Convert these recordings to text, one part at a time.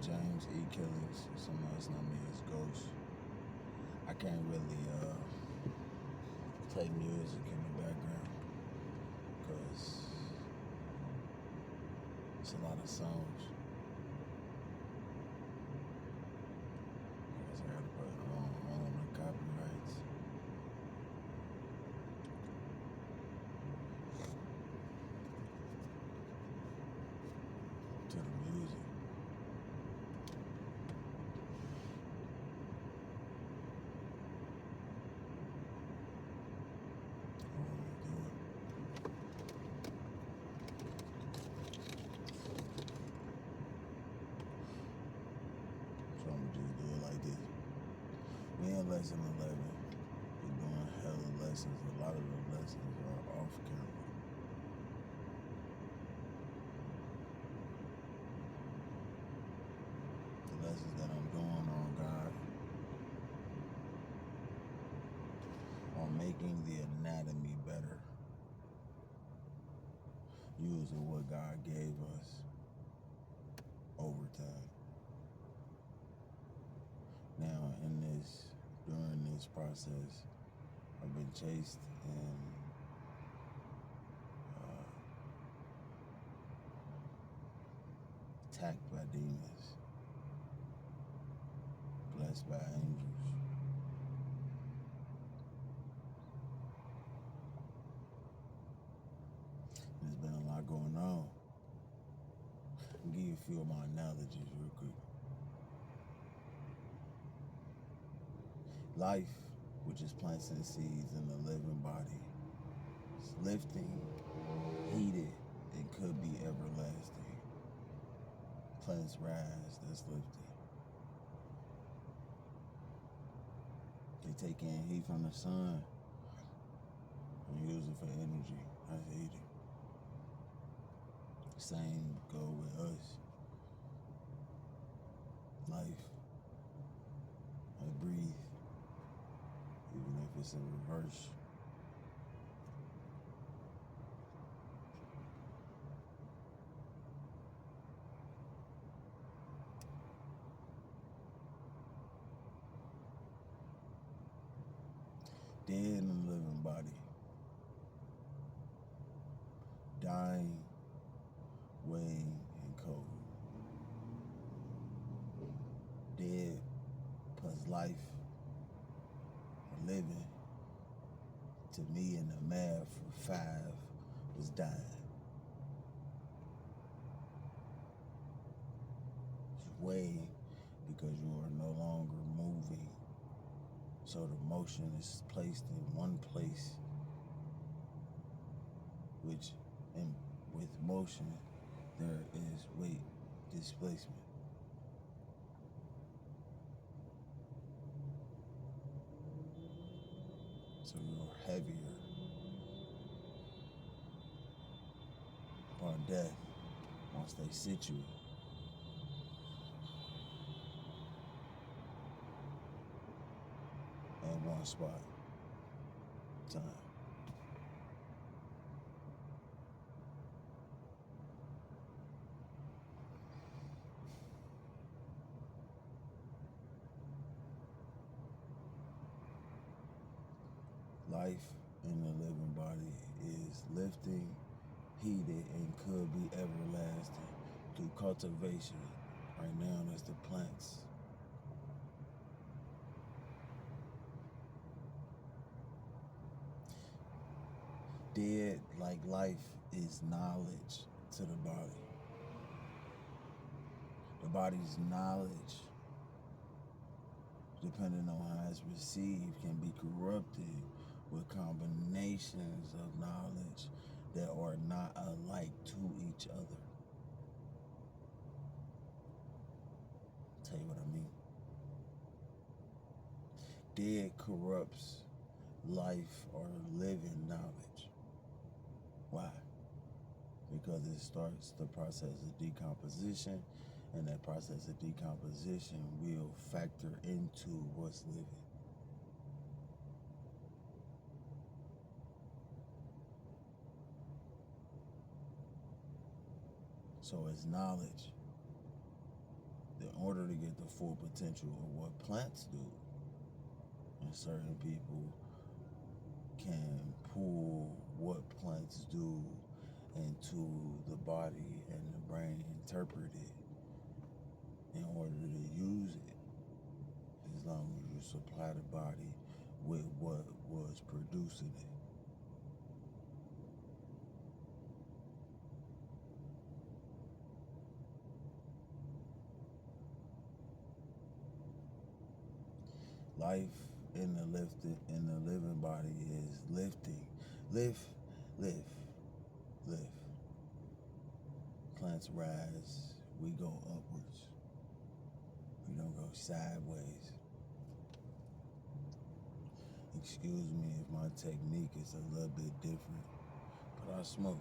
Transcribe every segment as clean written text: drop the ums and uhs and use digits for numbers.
James E. Killings. Some else know me as Ghost. I can't really play music in the background because it's a lot of songs. I guess I gotta put on the copyrights. To the music. So I'm just do it like this. We in lesson 11. We're doing hella lessons. A lot of the lessons are off camera. The lessons that I'm doing on God, on making the anatomy better, using what God gave us over time. Now, during this process, I've been chased and attacked by demons, blessed by angels. There's been a lot going on. I'll give you a few of my analogies real quick. Life, which is plants and seeds in the living body, is lifting, heated, and could be everlasting. Plants rise, that's lifting. They take in heat from the sun and use it for energy. That's heating. Same go with us. Life. I breathe, even if it's in reverse. Dead in the living body. Dying, weighing, and cold. Dead plus life or living. To me in the math for 5 was dying. It's weighing because you are no longer moving. So the motion is placed in one place, which with motion there is weight displacement. So you're heavier upon death once they sit you in one spot. Time. Life in the living body is lifting, heated, and could be everlasting through cultivation. Right now, that's the plants. Dead like life is knowledge to the body. The body's knowledge, depending on how it's received, can be corrupted with combinations of knowledge that are not alike to each other. I'll tell you what I mean. Dead corrupts life or living knowledge. Why? Because it starts the process of decomposition, and that process of decomposition will factor into what's living. So it's knowledge in order to get the full potential of what plants do. And certain people can pull what plants do into the body and the brain, interpret it in order to use it, as long as you supply the body with what was producing it. Life in the living body is lifting. Lift, lift, lift. Plants rise, we go upwards. We don't go sideways. Excuse me if my technique is a little bit different, but I smoke.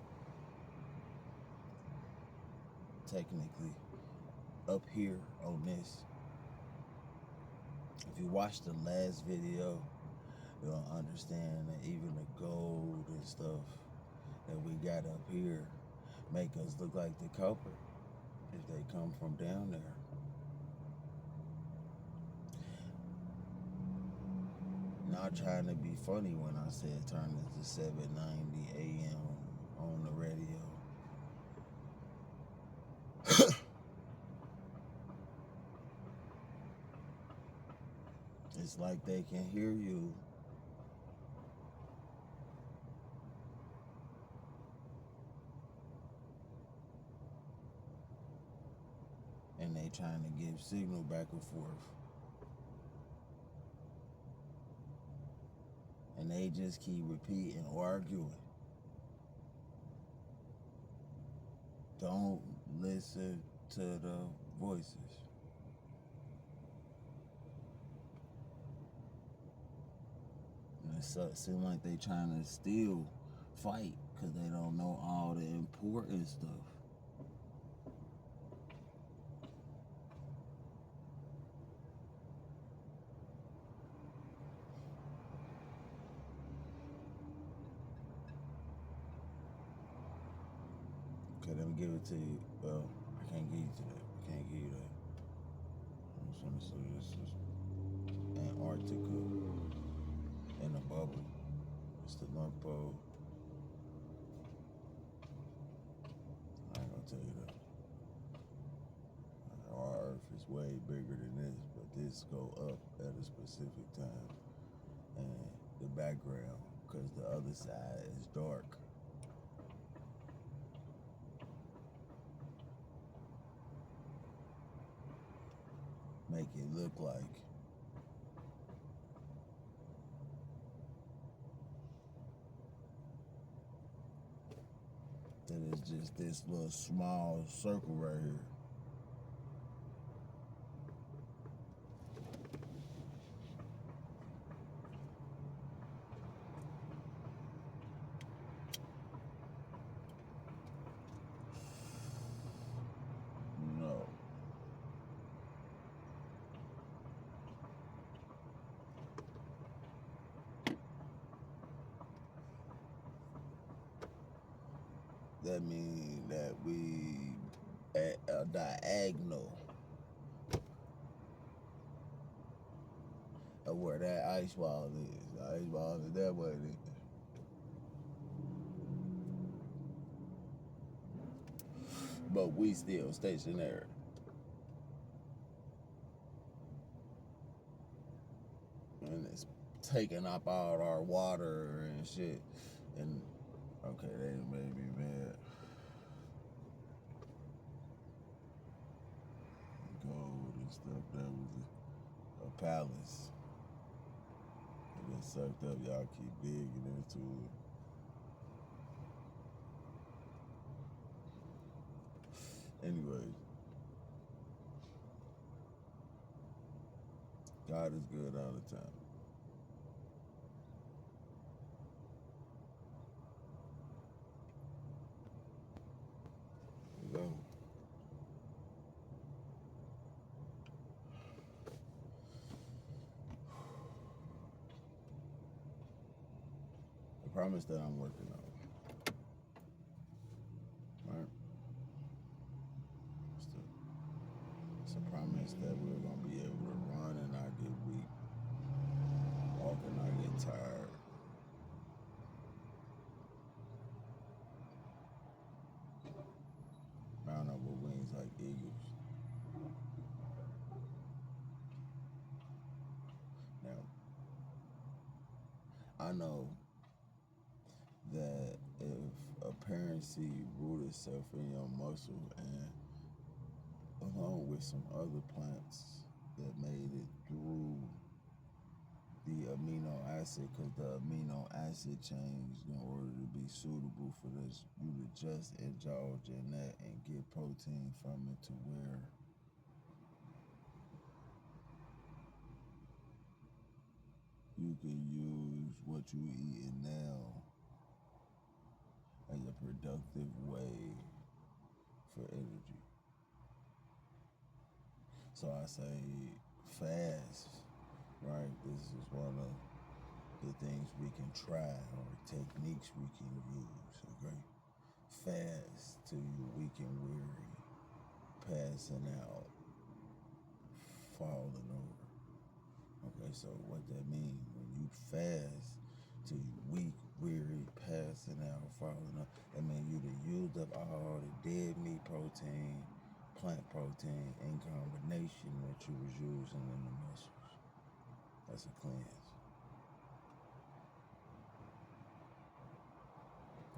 Technically, up here on this, if you watch the last video, you'll understand that even the gold and stuff that we got up here make us look like the culprit if they come from down there. Not trying to be funny when I said turn it to 7:90 a.m. on the radio. It's like they can hear you. And they trying to give signal back and forth. And they just keep repeating, arguing. Don't listen to the voices. And it seems like they trying to still fight because they don't know all the important stuff. Okay, let me give it to you. Well, I can't give you to that. I can't give you that. I'm just gonna say this is Antarctica in a bubble. It's the North Pole. I ain't gonna tell you that. Our Earth is way bigger than this, but this go up at a specific time. And the background, because the other side is dark. Make it look like that it's just this little small circle right here. No. That means that we at a diagonal of where that ice ball is. The ice ball is that way. But we still stationary. And it's taking up all our water and shit. And okay, they made me mad. Gold and stuff, that was a palace. It got sucked up, y'all keep digging into it. Anyway, God is good all the time. Go. I promise that I'm working on. Right? It's a promise that we're going to be able to run and not get weak, walk and not get tired. Mount up with wings like eagles. Now, I know that if a parent seed root itself in your muscle and along with some other plants that made it through the amino acid, because the amino acid changed in order to be suitable for this, you to just indulge in that and get protein from it to where you can use what you eating now as a productive way for energy. So I say fast, right? This is one of the things we can try or techniques we can use, okay? Fast till you weak and weary, passing out, falling over. Okay, so what that means, when you fast till you weak, weary, passing out, falling up, that means you done used up all the dead meat protein, plant protein in combination that you was using in the muscles. That's a cleanse.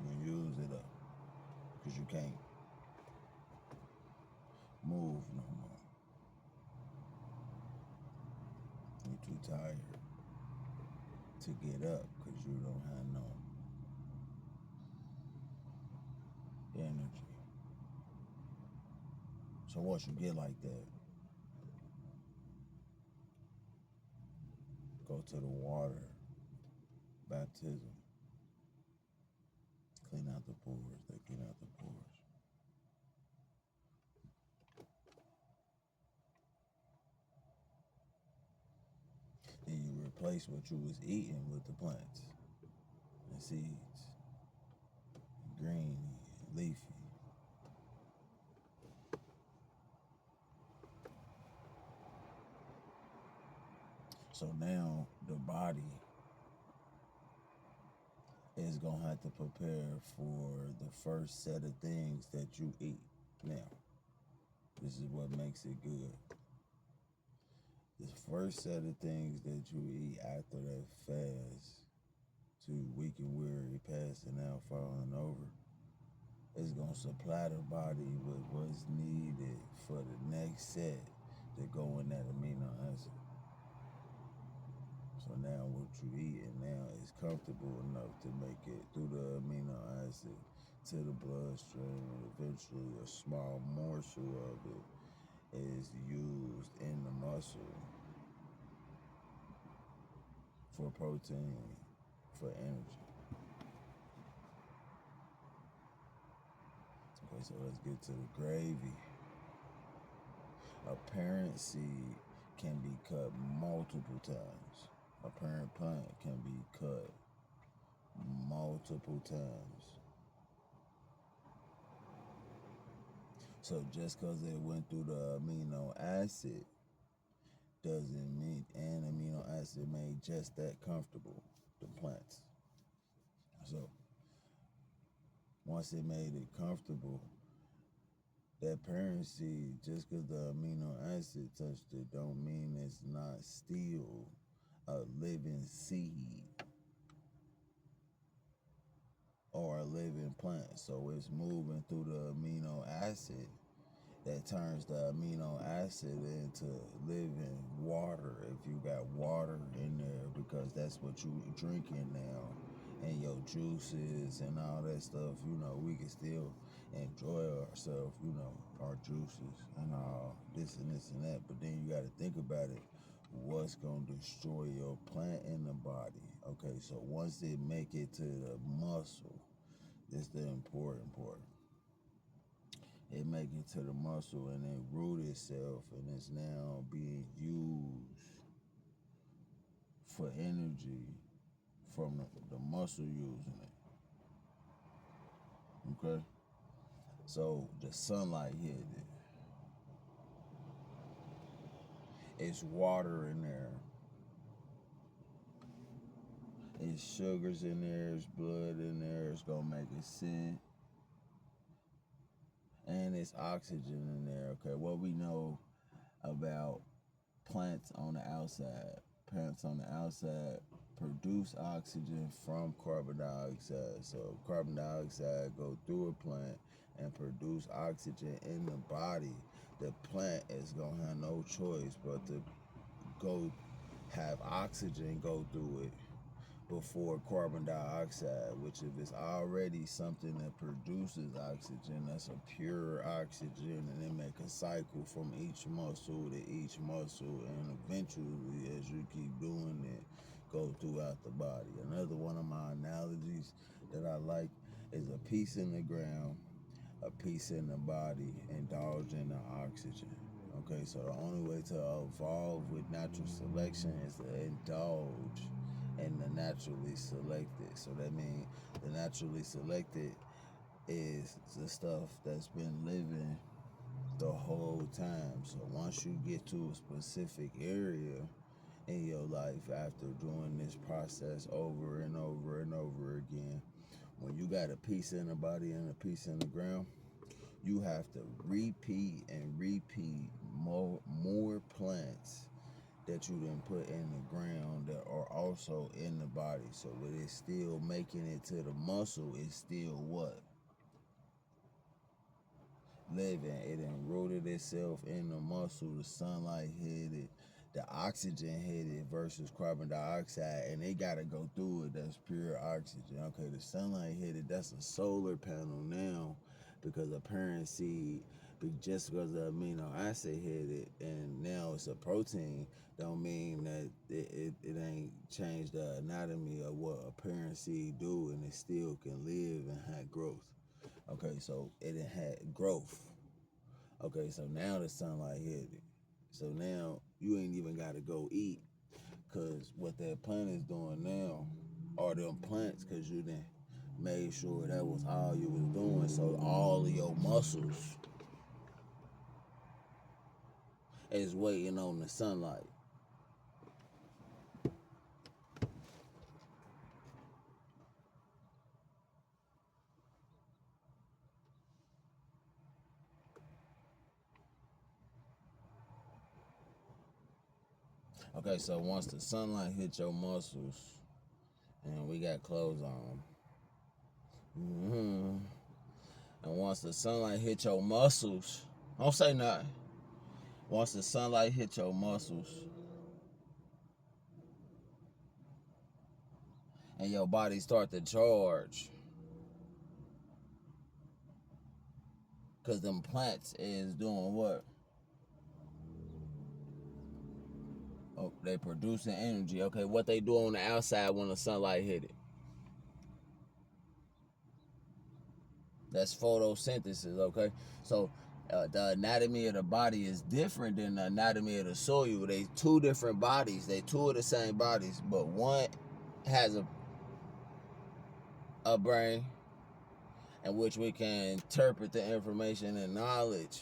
You use it up because you can't move no more. You're too tired to get up because you don't have no energy. So once you get like that, go to the water, baptism, clean out the pores, they clean out the pores. Then you replace what you was eating with the plants and seeds, green, leafy. So now the body is gonna have to prepare for the first set of things that you eat. Now, this is what makes it good. The first set of things that you eat after that fast, to weak and weary, passing out, falling over, is gonna supply the body with what's needed for the next set to go in that amino acid. So now what you eating now is comfortable enough to make it through the amino acid to the bloodstream, and eventually a small morsel of it is used in the muscle for protein, for energy. Okay, so let's get to the gravy. A parent seed can be cut multiple times. A parent plant can be cut multiple times. So just because it went through the amino acid doesn't mean an amino acid made just that comfortable, the plants. So once it made it comfortable, that parent seed, just because the amino acid touched it, don't mean it's not still a living seed or a living plant. So it's moving through the amino acid that turns the amino acid into living water. If you got water in there, because that's what you drinking now, and your juices and all that stuff, we can still enjoy ourselves, our juices and all this and this and that. But then you got to think about it. What's going to destroy your plant in the body? Okay, so once it make it to the muscle, this is the important part. It make it to the muscle and it root itself and it's now being used for energy from the muscle using it. Okay? So the sunlight hit it. It's water in there. It's sugars in there. It's blood in there. It's gonna make it sin. And it's oxygen in there. Okay, what we know about plants on the outside. Plants on the outside produce oxygen from carbon dioxide. So carbon dioxide go through a plant and produce oxygen in the body. The plant is gonna have no choice but to go have oxygen go through it before carbon dioxide, which if it's already something that produces oxygen, that's a pure oxygen, and it make a cycle from each muscle to each muscle, and eventually, as you keep doing it, go throughout the body. Another one of my analogies that I like is a piece in the ground, a piece in the body, indulging the oxygen. Okay, so the only way to evolve with natural selection is to indulge and the naturally selected. So that means the naturally selected is the stuff that's been living the whole time. So once you get to a specific area in your life after doing this process over and over and over again, when you got a piece in the body and a piece in the ground, you have to repeat and repeat more plants that you didn't put in the ground that are also in the body. So when it's still making it to the muscle, it's still what? Living. It enrooted itself in the muscle. The sunlight hit it. The oxygen hit it versus carbon dioxide, and they got to go through it. That's pure oxygen. Okay, the sunlight hit it. That's a solar panel now because a parent seed, just because the amino acid hit it and now it's a protein, don't mean that it ain't changed the anatomy of what a parent seed do, and it still can live and have growth. Okay, so it had growth. Okay, so now the sunlight hit it. So now you ain't even got to go eat, because what that plant is doing now are them plants, because you done made sure that was all you was doing. So all of your muscles is waiting on the sunlight. Okay, so once the sunlight hit your muscles, and we got clothes on, and once the sunlight hit your muscles, don't say nothing. Once the sunlight hit your muscles, and your body start to charge, because them plants is doing what? Oh, they producing energy. Okay, what they do on the outside when the sunlight hit it? That's photosynthesis. Okay, so the anatomy of the body is different than the anatomy of the soil. They two different bodies. They two of the same bodies, but one has a brain in which we can interpret the information and knowledge.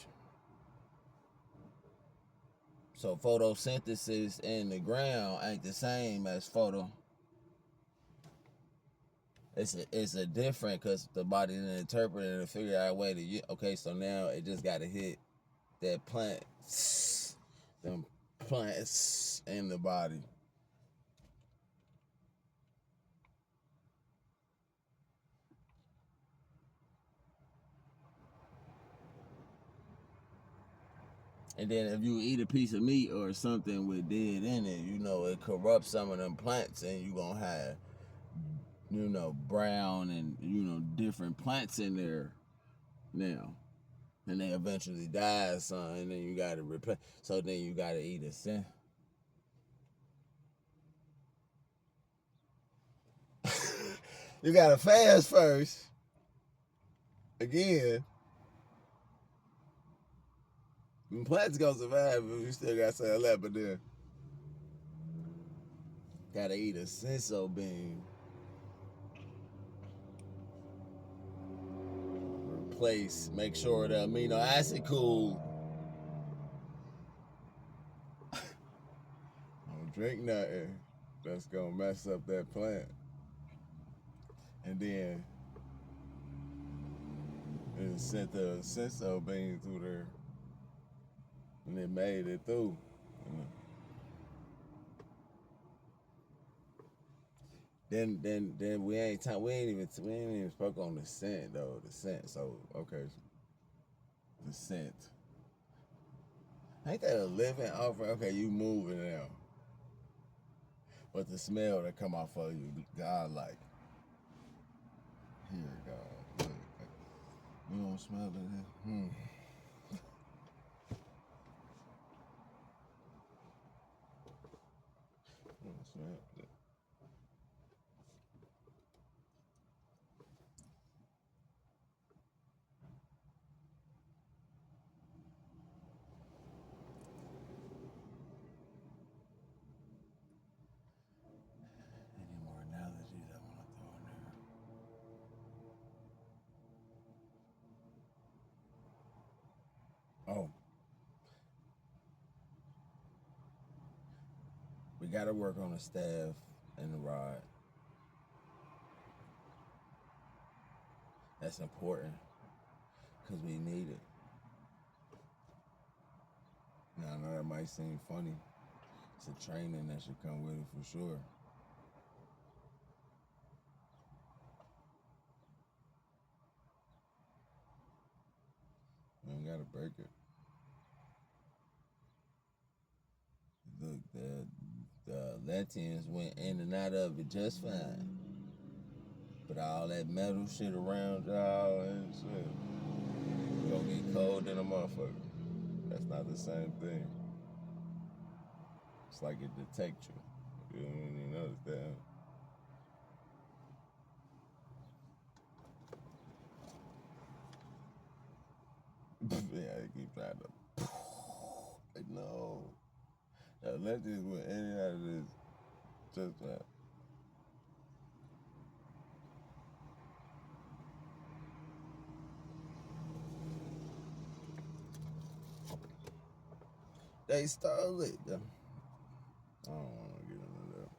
So photosynthesis in the ground ain't the same as photo. It's a different, because the body didn't interpret it and figure out a way to. Okay, so now it just got to hit that plant, them plants in the body. And then if you eat a piece of meat or something with dead in it, it corrupts some of them plants, and you gonna have, brown and, different plants in there now. And they eventually die, son, and then you gotta replace. So then you gotta eat a sin. You gotta fast first. Again, plants gonna survive if you still got some left, but then gotta eat a senso bean. Replace, make sure the amino acid cool. drink nothing that's gonna mess up that plant. And then it sent the senso bean through there, and it made it through. You know? Then we ain't even spoke on the scent though. The scent. So okay, the scent. Ain't that a living offering? Okay, you moving now, but the smell that come off of you, God like. Here, God. Look, you don't smell it. You don't smell it. Any more analogies I want to throw in there? Oh, we got to work on the staff and the rod. That's important because we need it. Now, I know that might seem funny. It's a training that should come with it for sure. You don't got to break it. Look, the Latins went in and out of it just fine. But all that metal shit around y'all and shit, you gonna get cold in a motherfucker. That's not the same thing. It's like it detects you. You don't even notice that. Yeah, I keep trying to. Like, no. Let this went in and out of this just fine. They stole it. I don't want to get into that.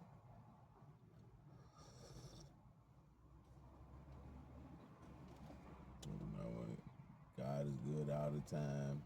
You know what? God is good all the time.